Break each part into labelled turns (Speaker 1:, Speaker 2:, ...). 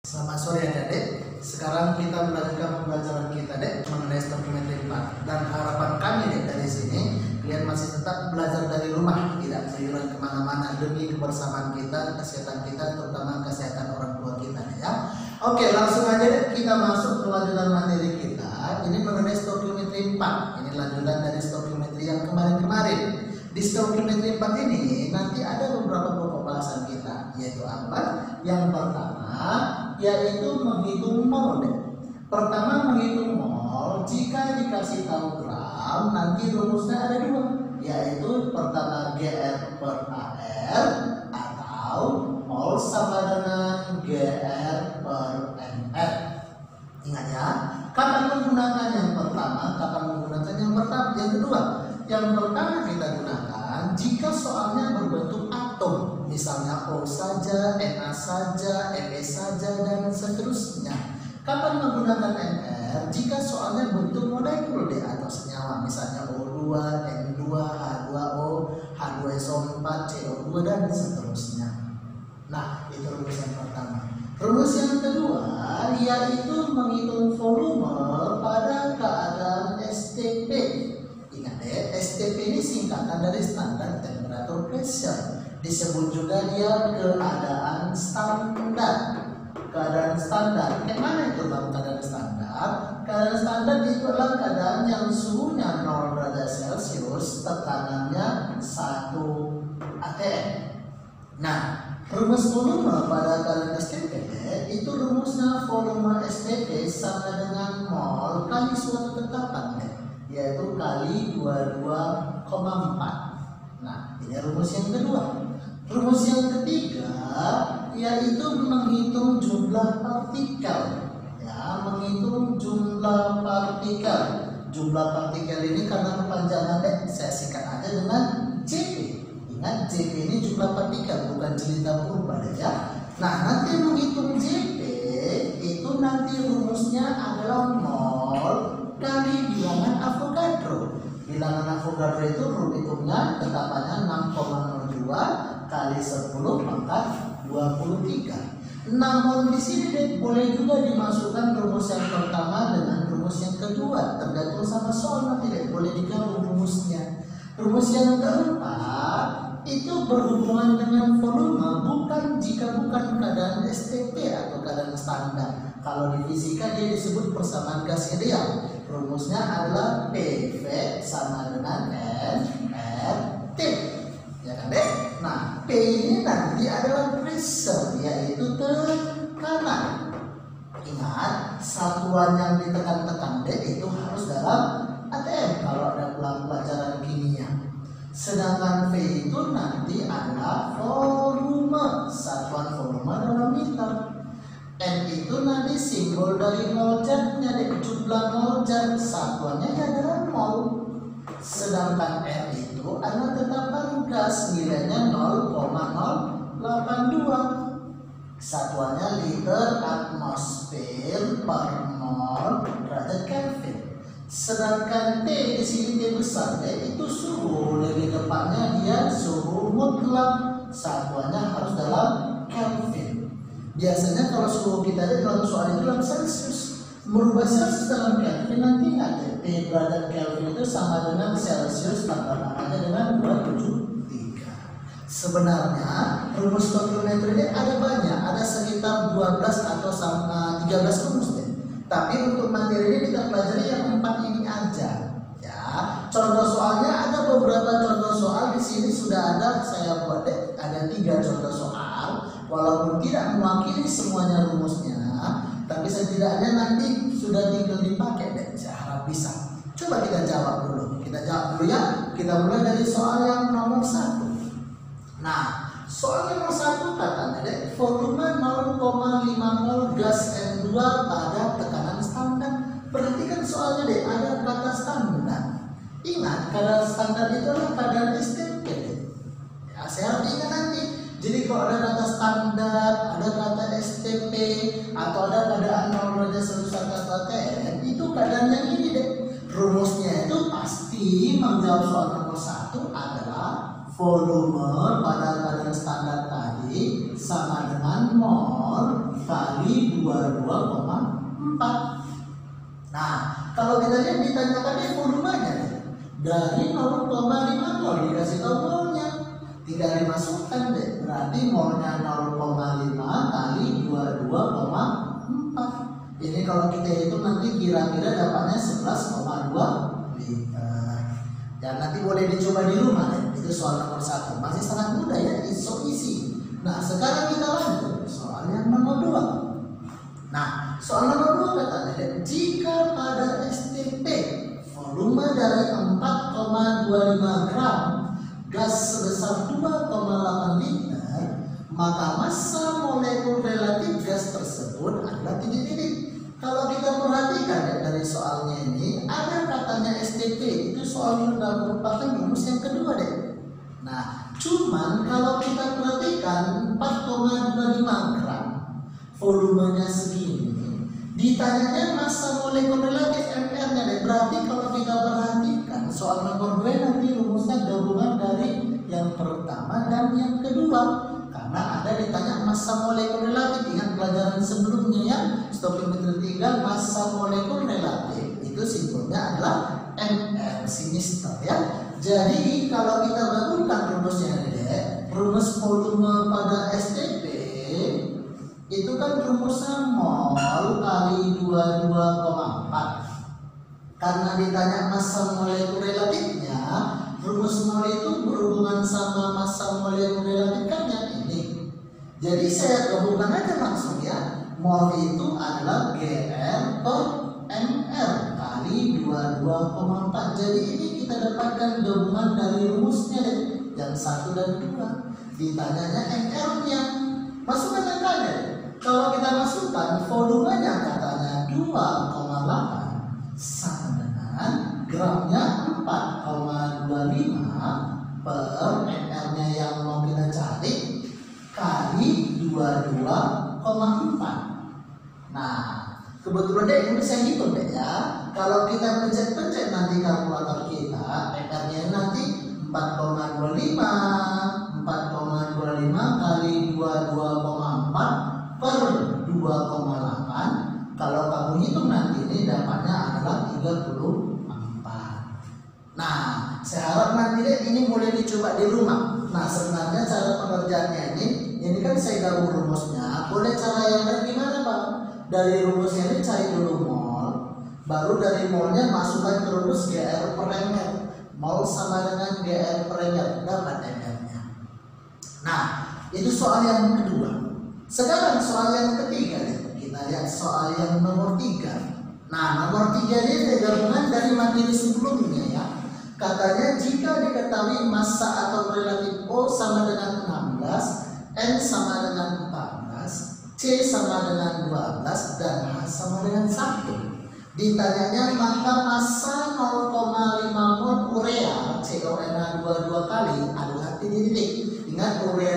Speaker 1: Selamat sore adik-adik. Sekarang kita melanjutkan pembelajaran kita dek mengenai stoichiometri 4. Dan harapan kami dek dari sini kalian masih tetap belajar dari rumah, tidak keluyuran kemana-mana demi kebersamaan kita, kesehatan kita, terutama kesehatan orang tua kita ya. Oke, langsung aja deh kita masuk ke lanjutan materi kita. Ini mengenai stoichiometri 4. Ini lanjutan dari stoichiometri yang kemarin-kemarin. Di stoichiometri 4 ini nanti ada beberapa pokok bahasan kita, yaitu apa? Yang pertama yaitu menghitung mol. Pertama menghitung mol, jika dikasih tahu gram nanti rumusnya ada dua, yaitu pertama GR per AR atau mol sama dengan GR per MR. Ingat ya, kapan menggunakan yang pertama, kapan menggunakan yang kedua. Yang pertama kita gunakan jika soalnya berbentuk atom, misalnya O saja, Na saja, Me saja, dan seterusnya. Kapan menggunakan MR? Jika soalnya bentuk molekul atau senyawa, misalnya O2, N2, H2O, H2SO4, CO2, dan seterusnya. Nah, itu rumus yang pertama. Rumus yang kedua yaitu menghitung volume pada keadaan STP. Ingat deh, STP ini singkatan dari standar temperature pressure. Disebut juga dia keadaan standar. Keadaan standar. Kayak mana itu bang keadaan standar? Keadaan standar itu adalah keadaan yang suhunya 0 derajat Celcius, tekanannya 1 atm. Nah, rumus volume pada keadaan STP itu rumusnya volume STP sama dengan mol kali suatu tetapan, yaitu kali 22,4. Nah, ini rumus yang kedua. Rumus yang ketiga yaitu menghitung jumlah partikel. Ya, menghitung jumlah partikel. Jumlah partikel ini karena kepanjangan saya singkat aja dengan JP. Ingat, JP ini jumlah partikel, bukan jelita purba ya. Nah, nanti menghitung JP itu nanti rumusnya adalah mol kali bilangan Avogadro. Bilangan Avogadro itu hitungnya tetapannya 6,02 kali 10 pangkat 23. 6 mol di sini boleh juga dimasukkan rumus yang pertama dengan rumus yang kedua, tergantung sama soal, nanti boleh digabung rumusnya. Rumus yang keempat itu berhubungan dengan volume, bukan jika bukan keadaan STP atau keadaan standar. Kalau di fisika dia disebut persamaan gas ideal. Rumusnya adalah PV sama dengan nRT. Ya kan deh? Nah, P ini nanti adalah pressure, yaitu tekanan. Ingat, satuan yang ditekan-tekan itu harus dalam ATM kalau ada pelajaran kimia. Sedangkan V itu nanti adalah volume, satuan volume dalam liter. N itu nanti simbol dari mol zatnya, jumlah mol zat, satuannya adalah mol. Sedangkan R itu adalah tetapan gas, nilainya 0,082. Satuannya liter atmosfer per mol derajat Kelvin. Sedangkan T di sini T besar, itu suhu, lebih tepatnya dia suhu mutlak, satuannya harus dalam Kelvin. Biasanya kalau suhu kita dalam soal itu dalam Celsius, merubah Celsius dalam Kelvin nanti ada T derajat Kelvin itu sama dengan Celsius tambah dengan 273. Sebenarnya rumus stoichiometri ini ada banyak, ada sekitar 12 atau 13 rumus deh. Tapi untuk materi ini kita pelajari yang 4 ini aja. Ya, contoh soalnya ada beberapa contoh soal di sini sudah ada, saya buat deh, ada 3 contoh soal. Walaupun tidak mewakili semuanya rumusnya, tapi setidaknya nanti sudah tinggal dipakai deh. Saya harap bisa. Coba kita jawab dulu. Kita jawab dulu ya. Kita mulai dari soal yang nomor 1. Nah, soal nomor 1 katanya deh, volume 0,5 mol gas N2 pada tekanan standar. Perhatikan soalnya deh, ada kata standar. Ingat, keadaan standar itu adalah keadaan STP deh. Ya, saya harus ingat nanti. Jadi kalau ada kata standar, ada kata STP, atau ada keadaan 0 derajat Celcius atau ATM, itu keadaan yang ini deh. Rumusnya itu pasti menjawab soal nomor 1 adalah volume pada keadaan standar tadi sama dengan mol kali 22,4. Nah, kalau kita lihat ditanyakannya volumenya dari 0,50 dikasih tahu molnya, tinggal dimasukkan deh. Berarti molnya 0,5 kali 22,4. Ini kalau kita hitung nanti kira-kira dapatnya 11,2 liter. Dan nanti boleh dicoba di rumah deh. Itu soal nomor 1. Masih sangat mudah ya, it's so easy. Nah, sekarang kita lanjut soal yang nomor 2. Nah, soal nomor 2 katanya, jika pada STP volume dari 4,25 gram gas sebesar 2,8 liter, maka massa molekul relatif gas tersebut adalah titik-titik. Kalau kita perhatikan ya, dari soalnya ini ada katanya STP, itu soal yang merupakan rumus yang kedua deh. Nah, cuman kalau kita perhatikan 4,25 gram volumenya segini, ditanyanya massa molekul relatif MR-nya deh. Berarti kalau kita perhatikan soal nomor 2 nanti rumusnya gabungan dari yang pertama dan yang kedua, karena ada ditanya massa molekul relatif. Ingat pelajaran sebelumnya ya, stoichiometri 3, massa molekul relatif itu simbolnya adalah MR sinister ya. Jadi kalau kita gabungkan rumusnya ini deh, rumus volume pada STP itu kan rumusnya mol kali 22,4. Karena ditanya massa molekul relatifnya, rumus mol itu berhubungan sama massa molekul relatif kan yang ini. Jadi saya gabungkan aja langsung ya. Mol itu adalah GR per MR kali 22,4. Jadi ini kita dapatkan gabungan dari rumusnya deh, yang 1 dan 2. Ditanyanya MR-nya, masukkan angkanya. Kalau kita masukkan volumenya katanya 2,8 sama dengan gramnya 4,25 per MR-nya yang mau kita cari kali 22,4. Nah, kebetulan deh ini saya hitung deh ya. Kalau kita pencet-pencet nanti kalkulator kita, MR-nya nanti 4,25 kali 22,4 per 2,8. Kalau kamu hitung nanti ini dapatnya adalah 34. Nah, saya harap nanti deh ini boleh dicoba di rumah. Nah, sebenarnya cara pengerjaannya ini kan saya gabung rumusnya. Boleh cara yang lain gimana Bang? Dari rumusnya ini cari dulu mol, baru dari molnya masukkan ke rumus GR per MR. Mol sama dengan GR per MR, dapat MR-nya. Nah, itu soal yang kedua. Sekarang soal yang ketiga nih. Kita lihat soal yang nomor 3. Nah, nomor 3 ini gabungan dari materi sebelumnya ya. Katanya jika diketahui massa atom relatif O sama dengan 16, N sama dengan 14, C sama dengan 12, dan H sama dengan 1. Ditanyanya maka massa 0,5 mol urea CONH2 dua kali adalah titik-titik. Ingat urea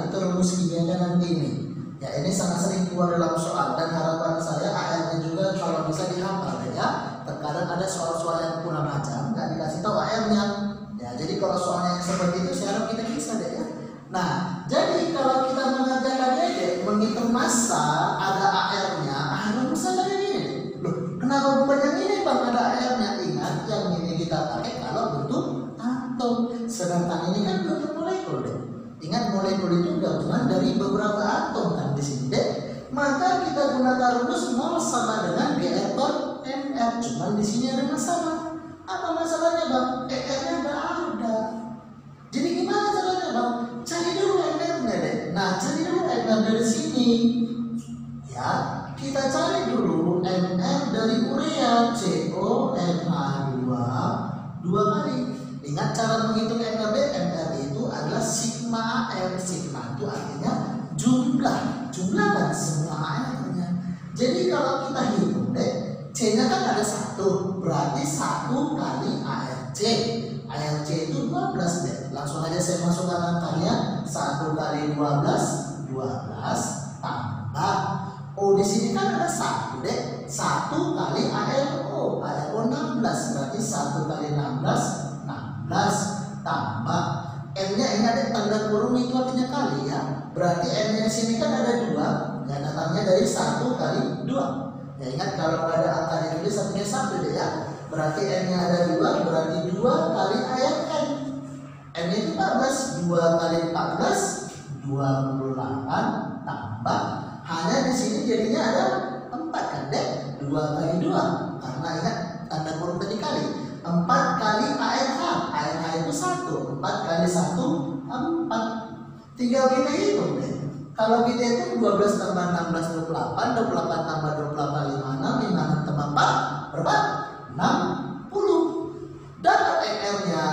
Speaker 1: itu rumus kimianya nanti ini. Ya, ini sangat sering keluar dalam soal dan harapan saya AR-nya juga kalau bisa dihafal ya. Terkadang ada soal-soal yang kurang macam nggak dikasih tahu AR-nya. Ya, jadi kalau soalnya yang seperti itu saya harap kita bisa deh ya. Nah, jadi kalau kita mengerjakan deh menghitung massa ada AR-nya, rumusnya kayak gini. Loh, kenapa bukan yang ini Bang ada AR-nya? Ingat yang ini kita pakai kalau bentuk atom. Sedangkan ini kan bentuk molekul deh. Ingat molekul itu gabungan dari beberapa atom kan di sini deh. Maka kita gunakan rumus mol sama dengan GR per MR. Cuman di sini ada masalah. Apa masalahnya Bang? R-nya nggak ada. Jadi gimana caranya Bang? Cari dulu MR-nya deh. Nah, cari dulu MR dari sini. Ya, kita cari dulu MR dari urea CONH2 dua kali. Ingat cara menghitung MR itu adalah sigma R. Sigma itu artinya jumlah kan semua AR-nya. Jadi kalau kita hitung deh, C-nya kan ada 1, berarti 1 kali ARC. ARC itu 12 deh. Langsung aja saya masukkan angkanya. 1 kali 12 tambah O di sini kan ada 1 deh. 1 kali ARO 16, berarti 1 kali 16 tambah M-nya ini ada tanda tanda kurung itu artinya kali ya. Berarti n-nya di sini kan ada 2, ya datangnya dari 1 kali 2. Ya ingat kalau ada angka ditulis artinya 1 deh ya. Berarti n-nya ada 2, berarti 2 kali ayat n. N itu 14, 2 kali 14 28 tambah, hanya di sini jadinya ada 4 kan deh. 2 kali 2, karena ingat tanda kurung tadi kali. 4 kali ARH, ARH itu 1, 4 kali 1 4. Tinggal kita hitung deh. Kalau kita hitung 12 tambah 16 28, 28 tambah 28 56, 56 tambah 4 berapa? 60. Dapat MR-nya,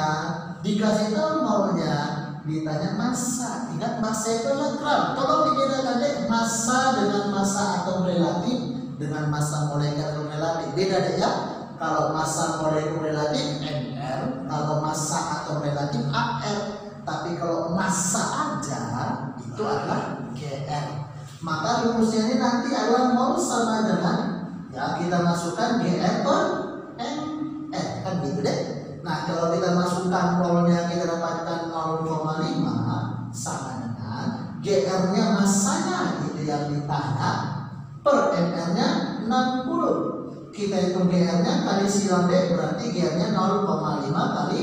Speaker 1: dikasih tahu maunya, ditanya massa. Ingat massa itu adalah gram. Tolong dibedakan deh massa dengan massa atom relatif dengan massa molekul relatif. Beda deh ya. Kalau massa molekul relatif Mr, kalau massa atom relatif Ar. Tapi kalau massa aja itu adalah Gr. Maka rumusnya ini nanti adalah mol sama dengan ya kita masukkan Gr per Mr kan gitu deh. Nah kalau kita masukkan molnya kita dapatkan 0,5 sama dengan Gr-nya massanya gitu yang ditanya per Mr-nya 60. Kita hitung Gr-nya kali silang D berarti Gr-nya 0,5 kali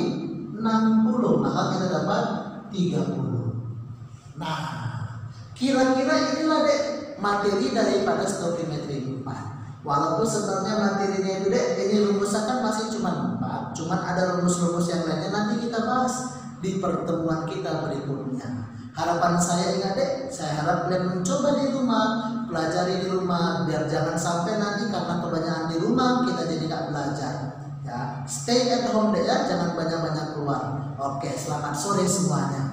Speaker 1: 60, maka kita dapat 30. Nah kira-kira inilah deh materi daripada stoichiometri 4. Walaupun sebenarnya materinya itu deh, ini rumusnya kan masih cuma 4, cuman ada rumus-rumus yang lainnya nanti kita bahas di pertemuan kita berikutnya. Harapan saya ingat deh, saya harap kalian mencoba di rumah, pelajari di rumah, biar jangan sampai nanti karena kebanyakan di rumah kita jadi nggak belajar. Ya, stay at home deh ya, jangan banyak-banyak keluar. Oke, selamat sore semuanya.